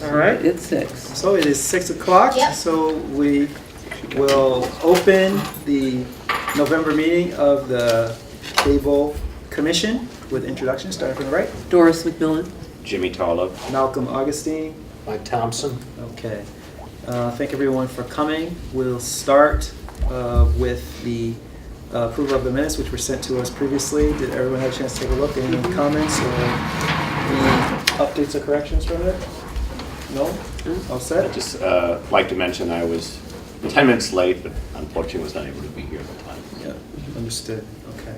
All right. It's 6. So it is 6 o'clock. Yep. So we will open the November meeting of the Cable Commission with introductions, starting from the right. Doris McMillan. Jimmy Tarlow. Malcolm Augustine. Mike Thompson. Okay. Thank everyone for coming. We'll start with the approval of the minutes, which were sent to us previously. Did everyone have a chance to take a look? Any comments or any updates or corrections from it? No? All I'd set? just like to mention I was 10 minutes late, but unfortunately was not able to be here at the time. Yeah, understood. Okay.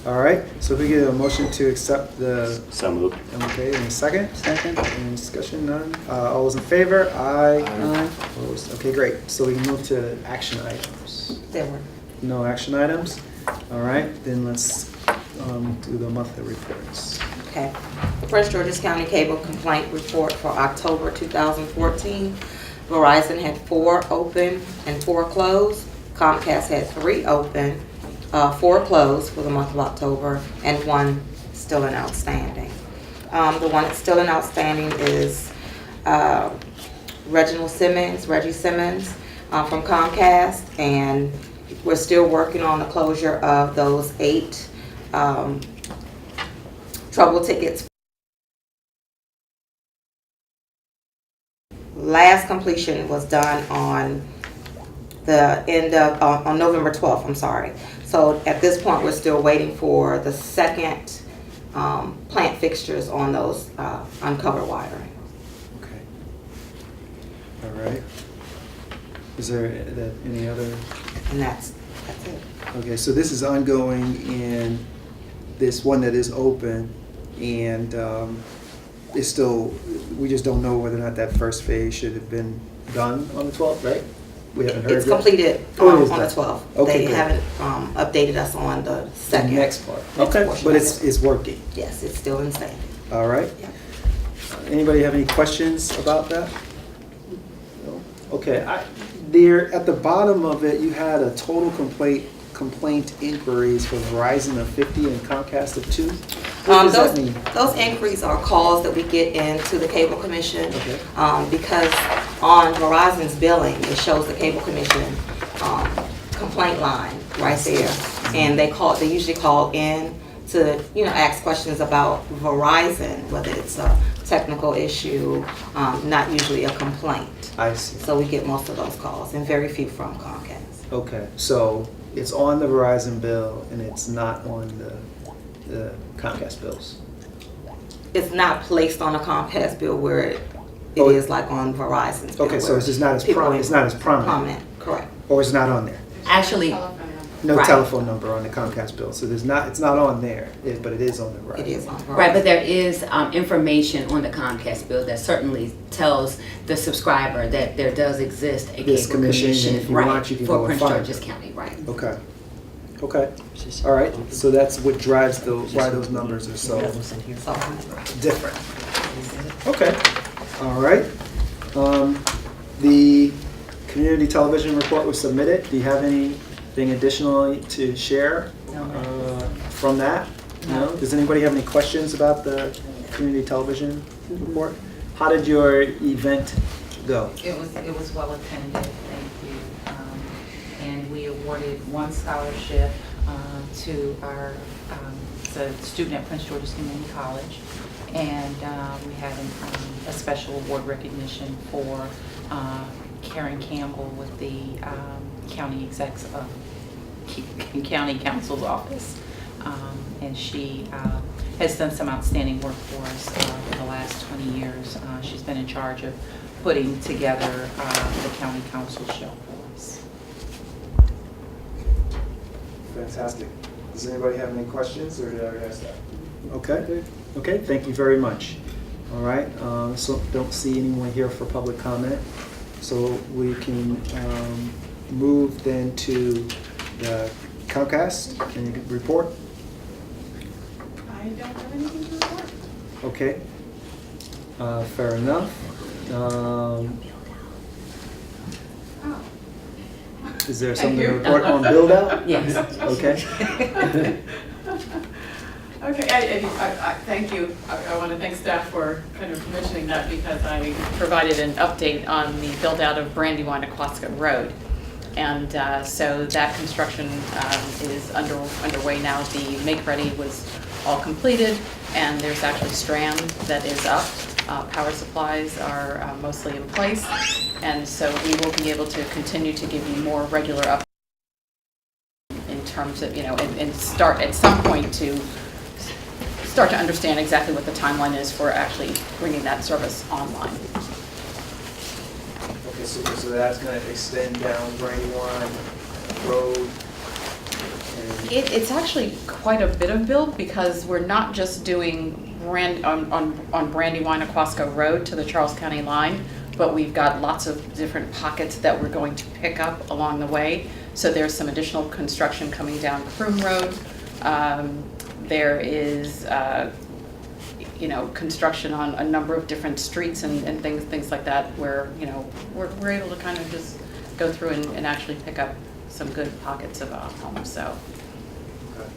All right. So if we get a motion to accept the So moved. MOK in a second. Second. Any discussion? None? All those in favor? Aye. Aye. Opposed? Okay, great. So we can move to action items. There were. No action items? All right, then let's do the monthly reports. Okay. The Prince George's County Cable Complaint Report for October 2014. Verizon had 4 open and 4 closed. Comcast had 3 open, 4 closed for the month of October, and 1 still in outstanding. The one that's still in outstanding is Reggie Simmons from Comcast, and we're still working on the closure of those 8 trouble tickets. Last completion was done on the end of, on November 12th, I'm sorry. So at this point, we're still waiting for the second plant fixtures on those uncovered wiring. Okay. All right. Is there any other? And that's it. Okay, so this is ongoing and this one that is open and it's still, we just don't know whether or not that first phase should have been done on the 12th, right? We haven't heard It's yet? completed Oh, it is on the done. 12th. Okay, They good. haven't updated us on the The second. next part. next Okay, portion but of it's it. working. Yes, it's still in standing. All right. Yep. Anybody have any questions about that? No? Okay, there at the bottom of it, you had a total complaint inquiries for Verizon of 50 and Comcast of 2. What does that mean? Those inquiries are calls that we get into the Cable Commission. Okay. Because on Verizon's billing, it shows the Cable Commission complaint line right there. And they usually call in to, ask questions about Verizon, whether it's a technical issue, not usually a complaint. I see. So we get most of those calls and very few from Comcast. Okay, so it's on the Verizon bill and it's not on the Comcast bills. It's not placed on a Comcast bill where it Oh, is like on Verizon's bill. Okay, so where it's just not as people it's not as prominent, Prominent, correct. or it's not on there. Actually, No Right. telephone number on the Comcast bill, so it's not on there, but it is on the Verizon. It is on Verizon. right, but there is information on the Comcast bill that certainly tells the subscriber that there does exist a This cable commission, commission, and if you right, want, you can for go and Prince find George's it. County, right? Okay. Okay. All right. So that's what drives why those numbers are so So, different. Okay. All right. The community television report was submitted. Do you have anything additionally to share from that? No. Does anybody have any questions about the community television report? How did your event go? It was well attended, thank you. And we awarded 1 scholarship to our the student at Prince George's Community College, and we had a special award recognition for Karen Campbell with the county execs of county counsel's office, and she has done some outstanding work for us for the last 20 years. She's been in charge of putting together the county council show for us. Fantastic. Does anybody have any questions, or did I already ask that? Okay. Okay. Thank you very much. All right. So don't see anyone here for public comment, so we can move then to the Comcast. Any report? I don't have anything to report. Okay. Fair enough. Is there something to report on build out? Yes. Okay. Okay, thank you. I want to thank staff for kind of mentioning that because I provided an update on the build-out of Brandywine Aquasca Road. And so that construction is underway now. The make-ready was all completed, and there's actually strand that is up. Power supplies are mostly in place, and so we will be able to continue to give you more regular updates in terms of, and start at some point to start to understand exactly what the timeline is for actually bringing that service online. Okay, so that's gonna extend down Brandywine Road. And It's actually quite a bit of build because we're not just doing on Brandywine Aquasca Road to the Charles County line, but we've got lots of different pockets that we're going to pick up along the way. So there's some additional construction coming down Croom Road. There is, construction on a number of different streets and things like that where, we're able to kind of just go through and actually pick up some good pockets of homes, so. okay.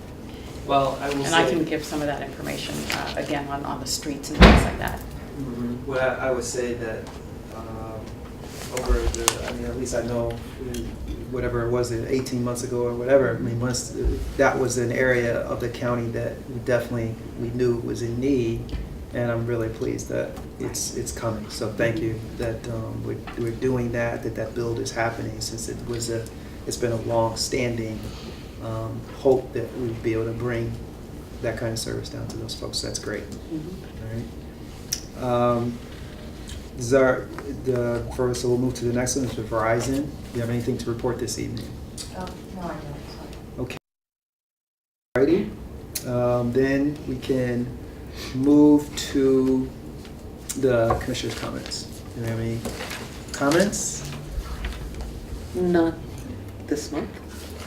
Well, I will And say, I can give some of that information, again, on the streets and things like that. well, I would say that over at least I know whatever it was, 18 months ago or whatever, that was an area of the county that we knew was in need, and I'm really pleased that it's coming. So thank you that we're doing that build is happening, since it's been a long-standing hope that we'd be able to bring that kind of service down to those folks. That's great. All right. So we'll move to the next one, to Verizon. Do you have anything to report this evening? Oh, no, I don't. Okay. Alrighty. Then we can move to the commissioner's comments. Do you have any comments? Not this month.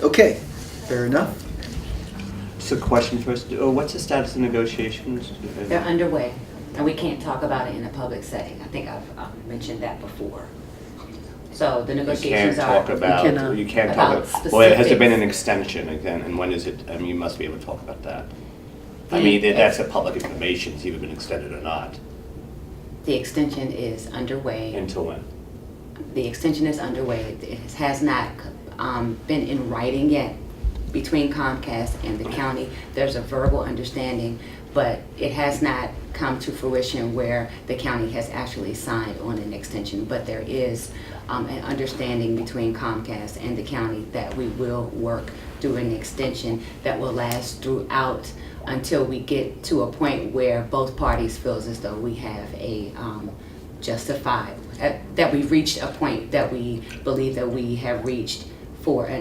Okay, fair enough. So question first, what's the status of negotiations? They're underway, and we can't talk about it in a public setting. I think I've mentioned that before. So the negotiations are. You can't talk about, specifics. well, has there been an extension again, and when is it? I mean, you must be able to talk about that. I mean, that's a public information, it's either been extended or not. The extension is underway. Until when? The extension is underway. It has not been in writing yet between Comcast and the county. There's a verbal understanding, but it has not come to fruition where the county has actually signed on an extension. But there is an understanding between Comcast and the county that we will work through an extension that will last throughout until we get to a point where both parties feels as though we have a that we've reached a point that we believe that we have reached for a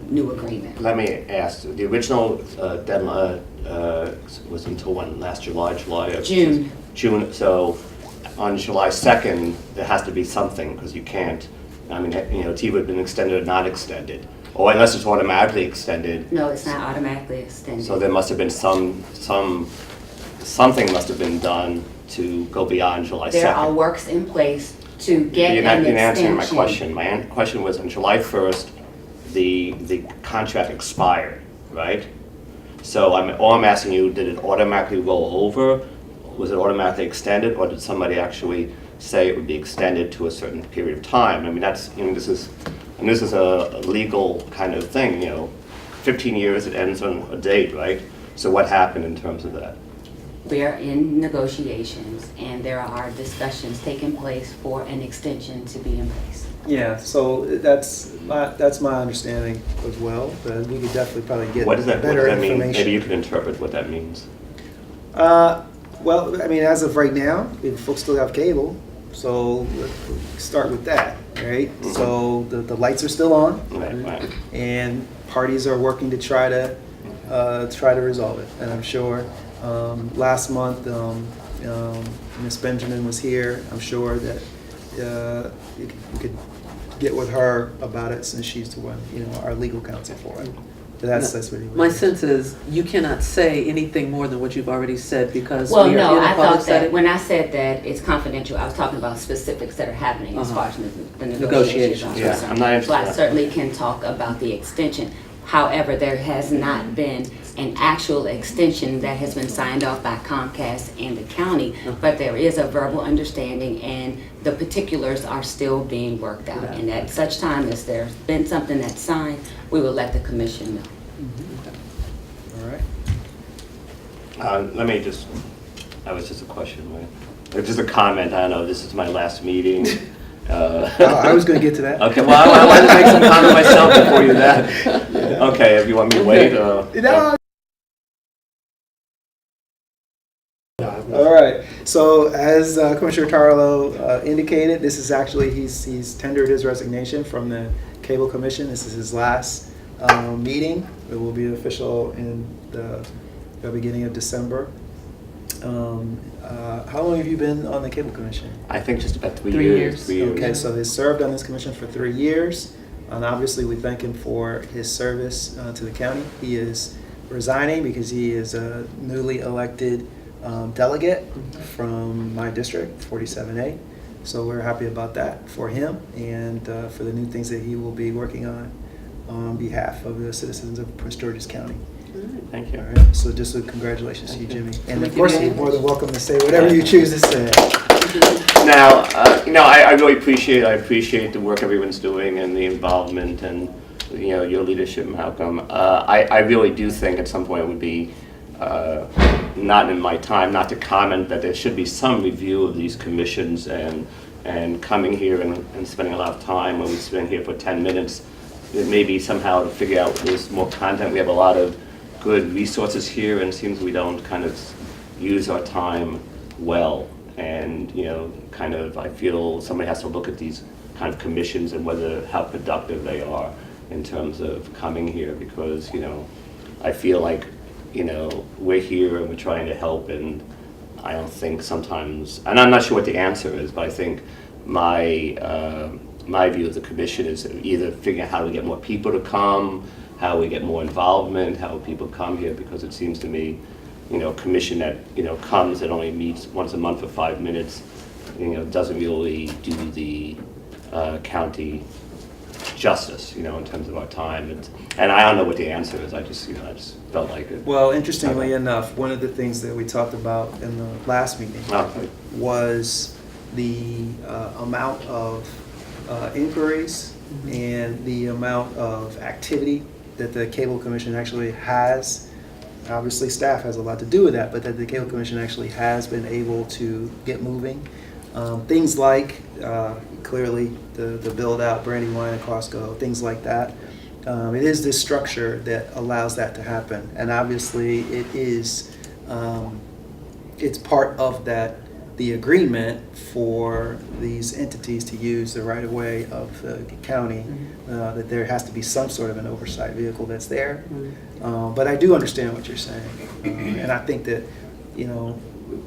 new agreement. Let me ask, the original deadline was until when, last July of? June. June, so on July 2nd, there has to be something, because you can't, I mean, it's either been extended or not extended, or unless it's automatically extended. No, it's not automatically extended. So there must have been something must have been done to go beyond July 2nd. There are works in place to get an extension. You're not answering my question. My question was on July 1st, the contract expired, right? So all I'm asking you, did it automatically roll over? Was it automatically extended, or did somebody actually say it would be extended to a certain period of time? I mean, this is a legal kind of thing, 15 years, it ends on a date, right? So what happened in terms of that? We are in negotiations, and there are discussions taking place for an extension to be in place. Yeah, so that's my understanding as well, but we could definitely probably get What does that information. mean? Maybe you could interpret what that means. Well, I mean, as of right now, folks still have cable, so let's start with that, right? Mm-hmm. So the lights are still on, Right. and parties are working to try to resolve it. And I'm sure last month, Ms. Benjamin was here. I'm sure that you could get with her about it, since she's the one, our legal counsel for it. But that's really what My it is. sense is you cannot say anything more than what you've already said, because Well, we are no, in a I public thought that setting. when I said that it's confidential, I was talking about specifics that are happening as far as the negotiations are Negotiations. Yeah, concerned. I'm not So I interested. certainly can talk about the extension. However, there has not been an actual extension that has been signed off by Comcast and the county, but there is a verbal understanding and the particulars are still being worked out. And at such time as there's been something that's signed, we will let the commission know. All right. Let me just, that was just a question, right? Just a comment, I don't know, this is my last meeting. I was going to get to that. Okay, well, I wanted to make some comment myself before you that. Okay, if you want me to wait. No. All right. So as Commissioner Tarlow indicated, this is actually he's tendered his resignation from the Cable Commission. This is his last meeting. It will be official in the beginning of December. How long have you been on the Cable Commission? I think just about 3 3 years. years. 3 years. Okay, so he's served on this commission for 3 years, and obviously we thank him for his service to the county. He is resigning because he is a newly elected delegate from my district, 47A. So we're happy about that for him and for the new things that he will be working on behalf of the citizens of Prince George's County. Thank you. All right, so just a congratulations to you, Jimmy. And of course, you're more than welcome to say whatever you choose to say. Now, I really appreciate the work everyone's doing and the involvement and, your leadership, Malcolm. I really do think at some point it would be not in my time not to comment that there should be some review of these commissions and coming here and spending a lot of time when we spend here for 10 minutes, maybe somehow to figure out there's more content. We have a lot of good resources here, and it seems we don't kind of use our time well. And I feel somebody has to look at these kind of commissions and how productive they are in terms of coming here, because I feel like we're here and we're trying to help, and I don't think sometimes, and I'm not sure what the answer is, but I think my view of the commission is either figuring out how to get more people to come, how we get more involvement, how people come here, because it seems to me, a commission that, comes and only meets once a month for 5 minutes, doesn't really do the county justice, in terms of our time. And I don't know what the answer is. I just felt like it. Well, interestingly enough, one of the things that we talked about in the last meeting was the amount of inquiries and the amount of activity that the Cable Commission actually has. Obviously, staff has a lot to do with that, but that the Cable Commission actually has been able to get moving. Things like, clearly, the build-out, Brandywine and Costco, things like that. It is this structure that allows that to happen. And obviously, it is, it's part of the agreement for these entities to use the right-of-way of the county, that there has to be some sort of an oversight vehicle that's there. But I do understand what you're saying. And I think that,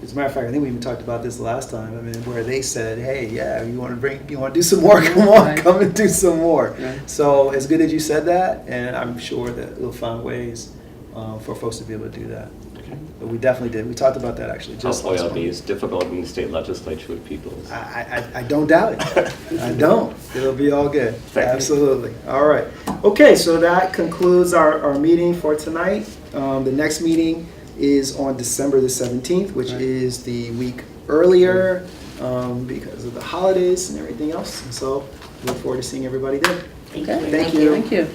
as a matter of fact, I think we even talked about this last time. I mean, where they said, "Hey, yeah, you want to do some more? Come on, come and do some more." So it's good that you said that, and I'm sure that we'll find ways for folks to be able to do that. But we definitely did. We talked about that actually just Hopefully last it'll be month. as difficult in the state legislature with people. I don't doubt it. I don't. It'll be all good. Thank you. Absolutely. All right. Okay, so that concludes our meeting for tonight. The next meeting is on December the 17th, which is the week earlier because of the holidays and everything else. And so look forward to seeing everybody then. Okay. Thank you. Thank you.